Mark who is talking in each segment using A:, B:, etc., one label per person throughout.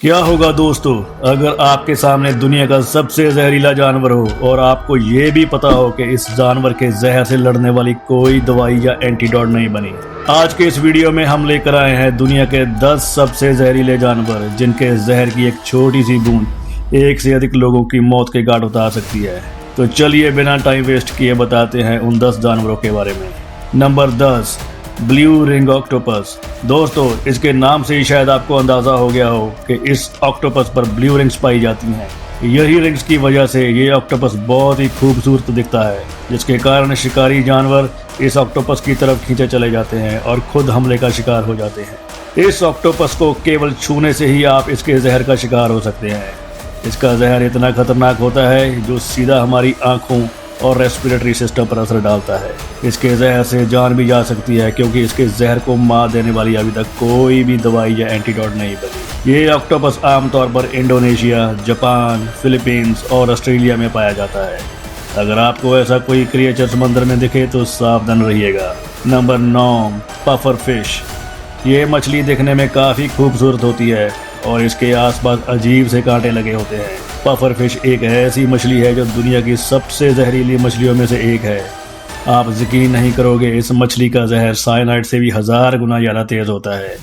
A: क्या होगा दोस्तों अगर आपके सामने दुनिया का सबसे जहरीला जानवर हो और आपको ये भी पता हो कि इस जानवर के जहर से लड़ने वाली कोई दवाई या एंटीडोट नहीं बनी। आज के इस वीडियो में हम लेकर आए हैं दुनिया के 10 सबसे जहरीले जानवर जिनके जहर की एक छोटी सी बूंद एक से अधिक लोगों की मौत के घाट उतार सकती है। तो चलिए बिना टाइम वेस्ट किए बताते हैं उन 10 जानवरों के बारे में। Number 10, blue ring octopus. दोस्तों इसके नाम से ही शायद आपको अंदाजा हो गया हो कि इस ऑक्टोपस पर ब्लू रिंग्स पाई जाती हैं। यही रिंग्स की वजह से ये ऑक्टोपस बहुत ही खूबसूरत दिखता है, जिसके कारण शिकारी जानवर इस ऑक्टोपस की तरफ खींचे चले जाते हैं और खुद हमले का शिकार हो जाते हैं। इस ऑक्टोपस को केवल छूने से ही आप इसके जहर का शिकार हो सकते हैं। इसका जहर इतना खतरनाक होता है जो सीधा हमारी आंखों और रेस्पिरेटरी सिस्टम पर असर डालता है। इसके जहर से जान भी जा सकती है क्योंकि इसके जहर को मार देने वाली अभी तक कोई भी दवाई या एंटीडोट नहीं बनी। ये ऑक्टोपस आमतौर पर इंडोनेशिया, जापान, फिलीपींस और ऑस्ट्रेलिया में पाया जाता है। अगर आपको ऐसा कोई क्रिएचर समंदर में दिखे तो सावधान रहिएगा। Number 9, puffer fish. ये मछली दिखने में काफ़ी खूबसूरत होती है और इसके आसपास अजीब से कांटे लगे होते हैं। पफर फिश एक ऐसी मछली है जो दुनिया की सबसे जहरीली मछलियों में से एक है। आप यकीन नहीं करोगे, इस मछली का जहर साइनाइड से भी 1000 गुना ज़्यादा तेज़ होता है।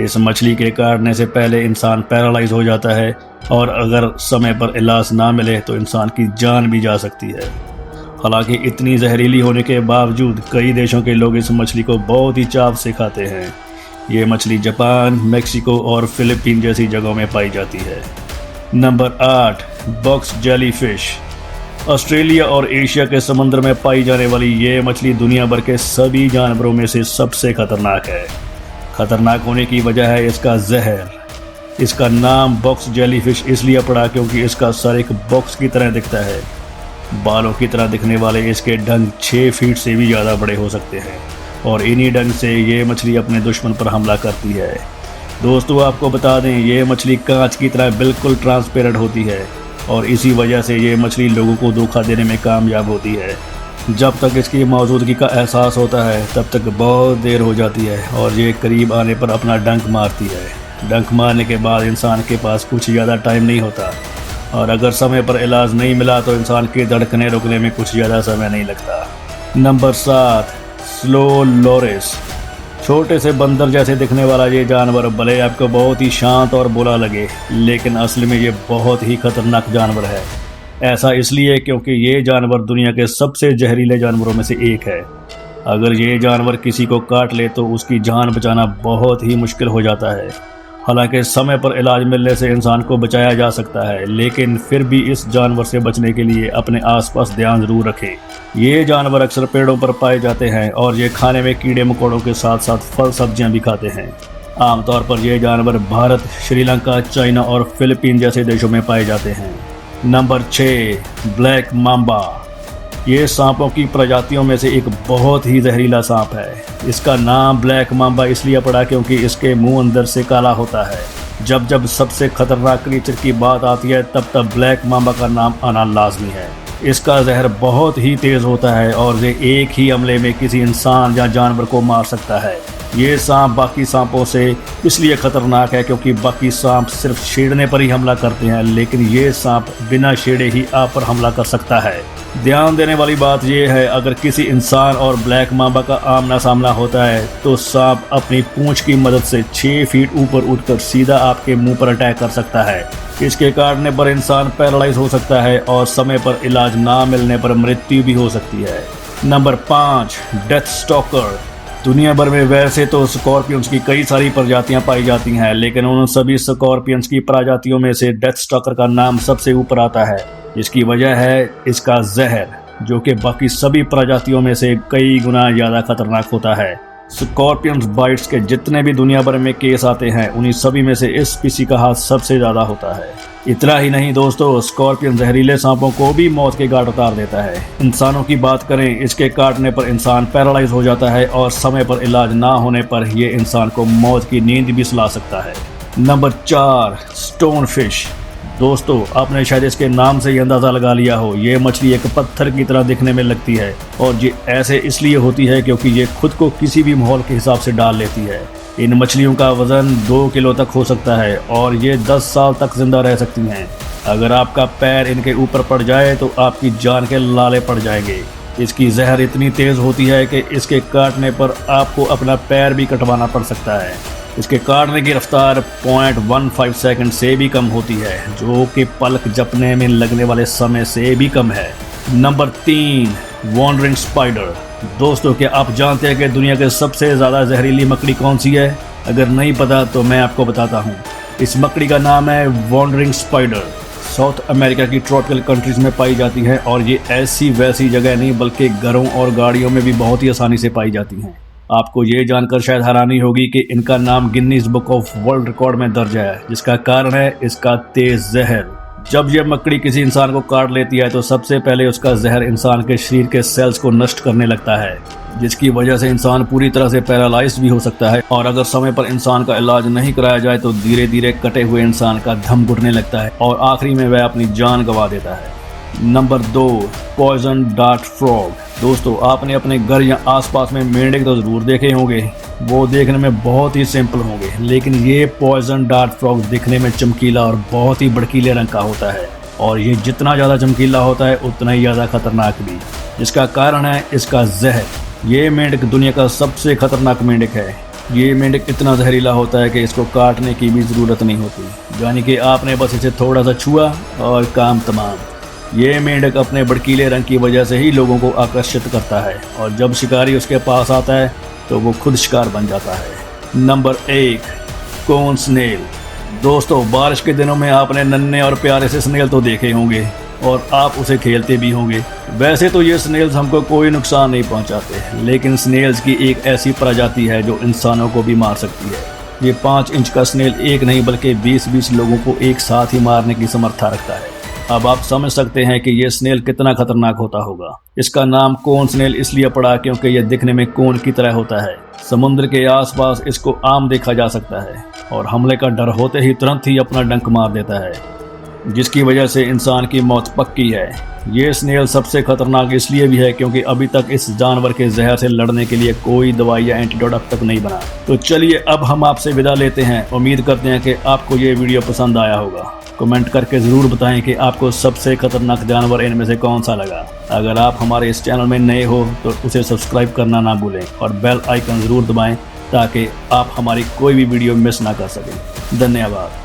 A: इस मछली के काटने से पहले इंसान पैरालाइज हो जाता है और अगर समय पर इलाज ना मिले तो इंसान की जान भी जा सकती है। हालांकि इतनी जहरीली होने के बावजूद कई देशों के लोग इस मछली को बहुत ही चाव से खाते हैं। ये मछली जापान, मेक्सिको और फिलीपीन जैसी जगहों में पाई जाती है। Number 8, box jellyfish. ऑस्ट्रेलिया और एशिया के समुद्र में पाई जाने वाली ये मछली दुनिया भर के सभी जानवरों में से सबसे खतरनाक है। खतरनाक होने की वजह है इसका जहर। इसका नाम बॉक्स जेलीफिश इसलिए पड़ा क्योंकि इसका सर एक बॉक्स की तरह दिखता है। बालों की तरह दिखने वाले इसके डंक 6 फीट से भी ज़्यादा बड़े हो सकते हैं और इन्हीं डंक से ये मछली अपने दुश्मन पर हमला करती है। दोस्तों आपको बता दें, ये मछली कांच की तरह बिल्कुल ट्रांसपेरेंट होती है और इसी वजह से ये मछली लोगों को धोखा देने में कामयाब होती है। जब तक इसकी मौजूदगी का एहसास होता है तब तक बहुत देर हो जाती है और ये करीब आने पर अपना डंक मारती है। डंक मारने के बाद इंसान के पास कुछ ज़्यादा टाइम नहीं होता और अगर समय पर इलाज नहीं मिला तो इंसान के धड़कने रुकने में कुछ ज़्यादा समय नहीं लगता। Number 7, slow loris. छोटे से बंदर जैसे दिखने वाला ये जानवर भले आपको बहुत ही शांत और बुरा लगे, लेकिन असल में ये बहुत ही खतरनाक जानवर है। ऐसा इसलिए क्योंकि ये जानवर दुनिया के सबसे जहरीले जानवरों में से एक है। अगर ये जानवर किसी को काट ले तो उसकी जान बचाना बहुत ही मुश्किल हो जाता है। हालांकि समय पर इलाज मिलने से इंसान को बचाया जा सकता है, लेकिन फिर भी इस जानवर से बचने के लिए अपने आसपास ध्यान जरूर रखें। ये जानवर अक्सर पेड़ों पर पाए जाते हैं और ये खाने में कीड़े मकोड़ों के साथ साथ फल सब्जियां भी खाते हैं। आमतौर पर ये जानवर भारत, श्रीलंका, चाइना और फिलीपीन जैसे देशों में पाए जाते हैं। Number 6, black mamba. ये सांपों की प्रजातियों में से एक बहुत ही जहरीला सांप है। इसका नाम ब्लैक माम्बा इसलिए पड़ा क्योंकि इसके मुंह अंदर से काला होता है। जब जब सबसे खतरनाक क्रीचर की बात आती है तब तब ब्लैक माम्बा का नाम आना लाजमी है। इसका जहर बहुत ही तेज़ होता है और ये एक ही हमले में किसी इंसान या जानवर को मार सकता है। ये सांप बाकी सांपों से इसलिए खतरनाक है क्योंकि बाकी सांप सिर्फ छेड़ने पर ही हमला करते हैं, लेकिन ये सांप बिना छेड़े ही आप पर हमला कर सकता है। ध्यान देने वाली बात यह है, अगर किसी इंसान और ब्लैक माम्बा का आमना सामना होता है तो सांप अपनी पूंछ की मदद से 6 फीट ऊपर उठकर सीधा आपके मुंह पर अटैक कर सकता है। इसके काटने पर इंसान पैरालाइज हो सकता है और समय पर इलाज ना मिलने पर मृत्यु भी हो सकती है। Number 5, death stalker. दुनिया भर में वैसे तो स्कॉर्पियंस की कई सारी प्रजातियां पाई जाती हैं, लेकिन उन सभी स्कॉर्पियंस की प्रजातियों में से डेथ स्टॉकर का नाम सबसे ऊपर आता है। इसकी वजह है इसका जहर, जो कि बाकी सभी प्रजातियों में से कई गुना ज़्यादा खतरनाक होता है। स्कॉर्पियंस बाइट्स के जितने भी दुनिया भर में केस आते हैं उन्हीं सभी में से इस स्पीसी का हाथ सबसे ज़्यादा होता है। इतना ही नहीं दोस्तों, स्कॉर्पियन जहरीले सांपों को भी मौत के घाट उतार देता है। इंसानों की बात करें, इसके काटने पर इंसान पैरालाइज हो जाता है और समय पर इलाज ना होने पर ये इंसान को मौत की नींद भी सुला सकता है। Number 4, stone fish. दोस्तों, आपने शायद इसके नाम से ही अंदाज़ा लगा लिया हो, ये मछली एक पत्थर की तरह दिखने में लगती है और ये ऐसे इसलिए होती है क्योंकि ये खुद को किसी भी माहौल के हिसाब से डाल लेती है। इन मछलियों का वजन 2 किलो तक हो सकता है और ये 10 साल तक जिंदा रह सकती हैं। अगर आपका पैर इनके ऊपर पड़ जाए तो आपकी जान के लाले पड़ जाएंगे। इसकी जहर इतनी तेज़ होती है कि इसके काटने पर आपको अपना पैर भी कटवाना पड़ सकता है। इसके काटने की रफ्तार 0.15 सेकंड से भी कम होती है, जो कि पलक झपकने में लगने वाले समय से भी कम है। Number 3, wandering spider. दोस्तों, क्या आप जानते हैं कि दुनिया के सबसे ज़्यादा जहरीली मकड़ी कौन सी है? अगर नहीं पता तो मैं आपको बताता हूँ। इस मकड़ी का नाम है वॉन्डरिंग स्पाइडर। साउथ अमेरिका की ट्रॉपिकल कंट्रीज में पाई जाती है और ये ऐसी वैसी जगह नहीं बल्कि घरों और गाड़ियों में भी बहुत ही आसानी से पाई जाती हैं। आपको ये जानकर शायद हैरानी होगी कि इनका नाम Guinness book of world record में दर्ज है, जिसका कारण है इसका तेज जहर। जब यह मकड़ी किसी इंसान को काट लेती है तो सबसे पहले उसका जहर इंसान के शरीर के सेल्स को नष्ट करने लगता है, जिसकी वजह से इंसान पूरी तरह से पैरालाइज्ड भी हो सकता है और अगर समय पर इंसान का इलाज नहीं कराया जाए तो धीरे धीरे कटे हुए इंसान का दम घुटने लगता है और आखिरी में वह अपनी जान गंवा देता है। Number 2, poison dart frog. दोस्तों, आपने अपने घर या आसपास में मेंढक तो जरूर देखे होंगे। वो देखने में बहुत ही सिंपल होंगे, लेकिन ये पॉइजन डार्ट फ्रॉग दिखने में चमकीला और बहुत ही भड़कीले रंग का होता है और ये जितना ज़्यादा चमकीला होता है उतना ही ज़्यादा खतरनाक भी, जिसका कारण है इसका जहर। ये मेंढक दुनिया का सबसे खतरनाक मेंढक है। ये मेंढक इतना जहरीला होता है कि इसको काटने की भी ज़रूरत नहीं होती, यानी कि आपने बस इसे थोड़ा सा छुआ और काम तमाम। ये मेंढक अपने भड़कीले रंग की वजह से ही लोगों को आकर्षित करता है और जब शिकारी उसके पास आता है तो वो खुद शिकार बन जाता है। नंबर 1, कोन स्नेल। दोस्तों, बारिश के दिनों में आपने नन्हे और प्यारे से स्नेल तो देखे होंगे और आप उसे खेलते भी होंगे। वैसे तो ये स्नेल्स हमको कोई नुकसान नहीं पहुंचाते, लेकिन स्नेल्स की एक ऐसी प्रजाति है जो इंसानों को भी मार सकती है। ये 5 इंच का स्नेल एक नहीं बल्कि 20-20 लोगों को एक साथ ही मारने की समर्था रखता है। अब आप समझ सकते हैं कि ये स्नेल कितना खतरनाक होता होगा। इसका नाम कोन स्नेल इसलिए पड़ा क्योंकि यह दिखने में कोन की तरह होता है। समुद्र के आसपास इसको आम देखा जा सकता है और हमले का डर होते ही तुरंत ही अपना डंक मार देता है, जिसकी वजह से इंसान की मौत पक्की है। ये स्नेल सबसे खतरनाक इसलिए भी है क्योंकि अभी तक इस जानवर के जहर से लड़ने के लिए कोई दवाई या एंटीडोट अब तक नहीं बना। तो चलिए अब हम आपसे विदा लेते हैं। उम्मीद करते हैं कि आपको ये वीडियो पसंद आया होगा। कमेंट करके ज़रूर बताएं कि आपको सबसे खतरनाक जानवर इनमें से कौन सा लगा। अगर आप हमारे इस चैनल में नए हो तो उसे सब्सक्राइब करना ना भूलें और बेल आइकन ज़रूर दबाएं ताकि आप हमारी कोई भी वीडियो मिस ना कर सकें। धन्यवाद।